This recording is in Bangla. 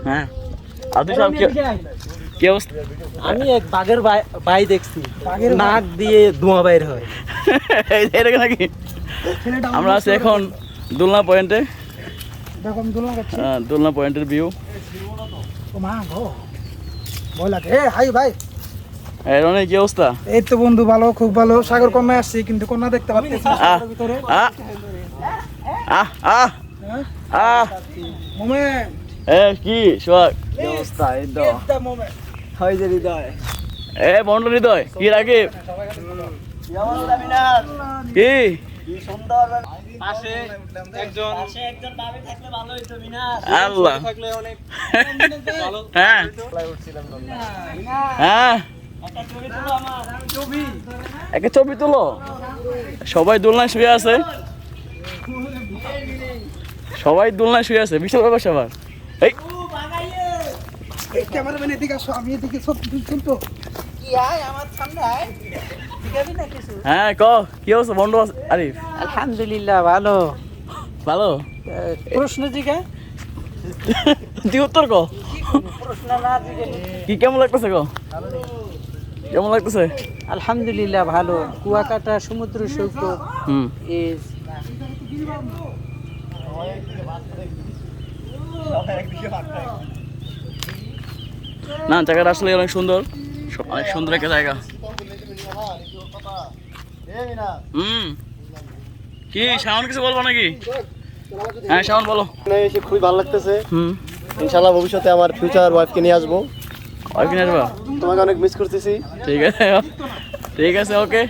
হ্যাঁ কি অবস্থা? আমি এক বাঘের ভাই দেখছি, নাক দিয়ে ধোঁয়া বাইর হয়। এরকম নাকি? আমরা আছি এখন দোলনা পয়েন্টে। দোলনা পয়েন্টের ভিউ। রনি কি অবস্থা? এই তো বন্ধু ভালো, খুব ভালো। সাগর কন্যা আসছি কিন্তু কন্যা দেখতে পাচ্ছি না। কি সোহাগ অবস্থা এই তো হয় যে হৃদয়। বন্ড হৃদয় কি রাখে কি সুন্দর পাশে একজন ভাবি থাকলে ভালো হইতো। মিনার আল্লাহ থাকলে অনেক ভালো। হ্যাঁ হ্যাঁ একটা ছবি তুলো। সবাই দোলনায় শুয়ে আছে, সবাই দোলনায় শুয়ে আছে। বিশাল ব্যাপার সবার। এই ক্যামেরাম্যান এদিকে আসো, আমি এদিকে সব তুলতো। হ্যাঁ ক কি অবস্থা বন্ধু? আরিফ আলহামদুলিল্লাহ ভালো। ভালো। প্রশ্ন জিজ্ঞা, তুই উত্তর ক। প্রশ্ন না জিজ্ঞা। কি কেমন লাগতেছে ক? কেমন লাগতেছে? আলহামদুলিল্লাহ ভালো। কুয়াকাটা সমুদ্র সৈকত ইজ না, জায়গাটা আসলে অনেক সুন্দর, অনেক সুন্দর একটা জায়গা। কি শাওন কিছু বলবো নাকি? হ্যাঁ শাওন বলো। এসে খুবই ভালো লাগতেছে। ইনশাআল্লাহ ভবিষ্যতে আমার ফিউচার ওয়াইফকে নিয়ে আসবো। ওয়াইফ নিয়ে আসবা? তোমাকে অনেক মিস করতেছি। ঠিক আছে, ঠিক আছে, ওকে।